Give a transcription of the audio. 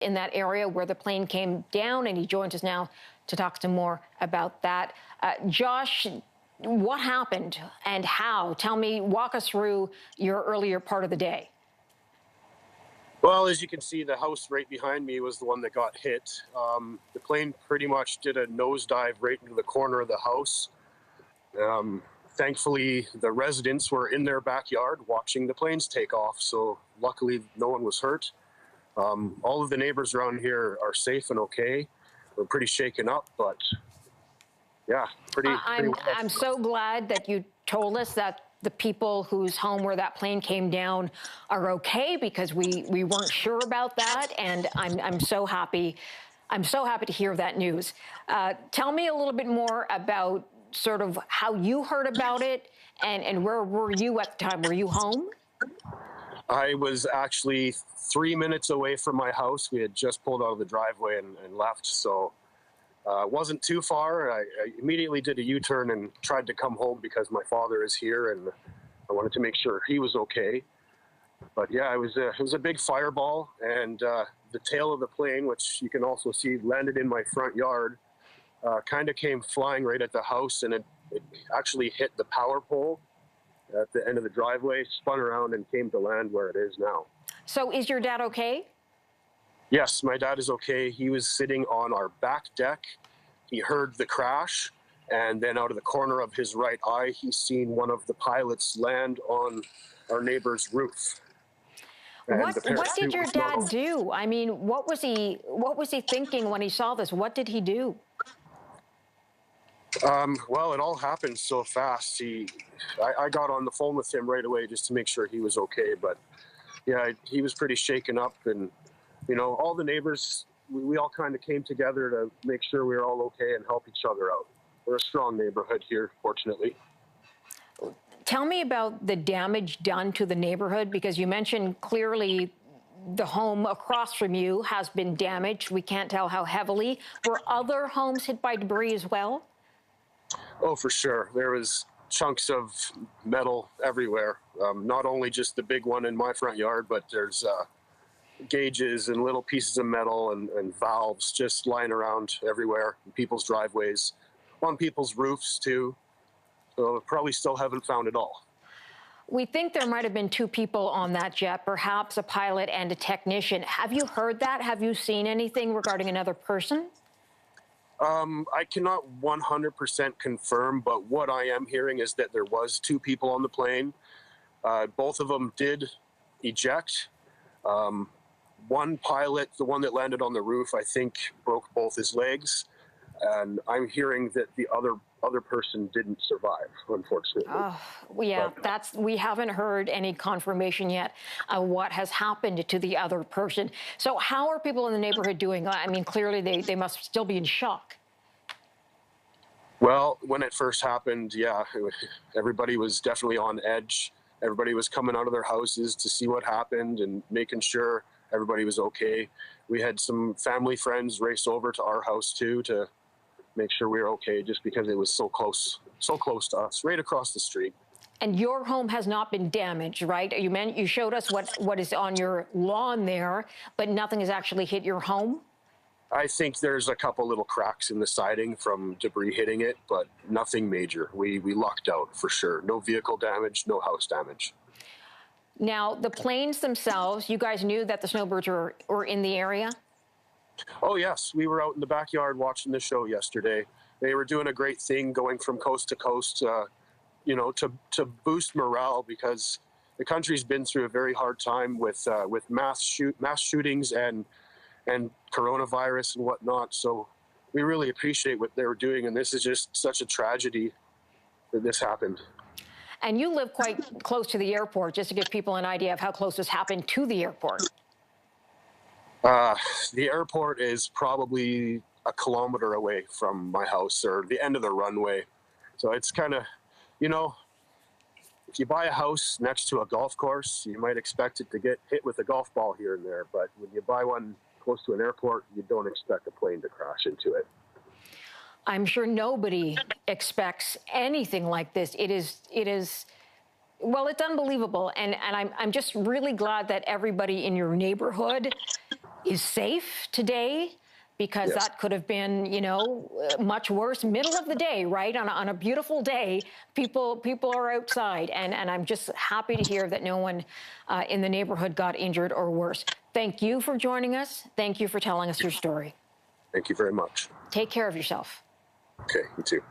in that area where the plane came down, and he joins us now to talk some more about that. Josh, what happened and how? Tell me, walk us through your earlier part of the day. Well, as you can see, the house right behind me was the one that got hit. The plane pretty much did a nosedive right into the corner of the house. Thankfully, the residents were in their backyard watching the planes take off, so luckily no one was hurt. All of the neighbors around here are safe and okay. We're pretty shaken up, but yeah, pretty I'm so glad that you told us that the people whose home where that plane came down are okay, because we weren't sure about that, and I'm so happy. I'm so happy to hear that news. Tell me a little bit more about sort of how you heard about it, and where were you at the time? Were you home? I was actually 3 minutes away from my house. We had just pulled out of the driveway and left, so wasn't too far. I immediately did a U-turn and tried to come home because my father is here, and I wanted to make sure he was okay. But yeah, it was a big fireball, and the tail of the plane, which you can also see, landed in my front yard. Kind of came flying right at the house, and it actually hit the power pole at the end of the driveway, spun around, and came to land where it is now. So is your dad okay? Yes, my dad is okay. He was sitting on our back deck. He heard the crash, and then out of the corner of his right eye, he's seen one of the pilots land on our neighbor's roof. What did your dad do? I mean, what was he thinking when he saw this? What did he do? Well, it all happened so fast. I got on the phone with him right away just to make sure he was okay. But yeah, he was pretty shaken up, and all the neighbors, we all kind of came together to make sure we were all okay and help each other out. We're a strong neighborhood here, fortunately. Tell me about the damage done to the neighborhood, because you mentioned clearly the home across from you has been damaged. We can't tell how heavily. Were other homes hit by debris as well? Oh, for sure. There was chunks of metal everywhere. Not only just the big one in my front yard, but there's gauges and little pieces of metal and valves just lying around everywhere in people's driveways, on people's roofs too. So probably still haven't found it all. We think there might have been two people on that jet, perhaps a pilot and a technician. Have you heard that? Have you seen anything regarding another person? I cannot 100% confirm, but what I am hearing is that there was two people on the plane. Both of them did eject. One pilot, the one that landed on the roof, I think broke both his legs. And I'm hearing that the other person didn't survive, unfortunately. Oh, yeah, we haven't heard any confirmation yet of what has happened to the other person. So how are people in the neighborhood doing? I mean, clearly they must still be in shock. Well, when it first happened, yeah, everybody was definitely on edge. Everybody was coming out of their houses to see what happened and making sure everybody was okay. We had some family friends race over to our house too to make sure we were okay, just because it was so close to us, right across the street. And your home has not been damaged, right? You showed us what is on your lawn there, but nothing has actually hit your home? I think there's a couple little cracks in the siding from debris hitting it, but nothing major. We lucked out for sure. No vehicle damage, no house damage. Now, the planes themselves, you guys knew that the Snowbirds were in the area? Oh, yes. We were out in the backyard watching the show yesterday. They were doing a great thing going from coast to coast, to boost morale, because the country's been through a very hard time with mass shootings and coronavirus and whatnot. So we really appreciate what they were doing. And this is just such a tragedy that this happened. And you live quite close to the airport, just to give people an idea of how close this happened to the airport. The airport is probably a kilometer away from my house, or the end of the runway. So it's kind of, if you buy a house next to a golf course, you might expect it to get hit with a golf ball here and there. But when you buy one close to an airport, you don't expect a plane to crash into it. I'm sure nobody expects anything like this. It is Well, it's unbelievable, and I'm just really glad that everybody in your neighborhood is safe today, because Yes. that could have been, you know, much worse. Middle of the day, right? On a beautiful day, people are outside, and I'm just happy to hear that no one in the neighborhood got injured or worse. Thank you for joining us. Thank you for telling us your story. Thank you very much. Take care of yourself. Okay, you too.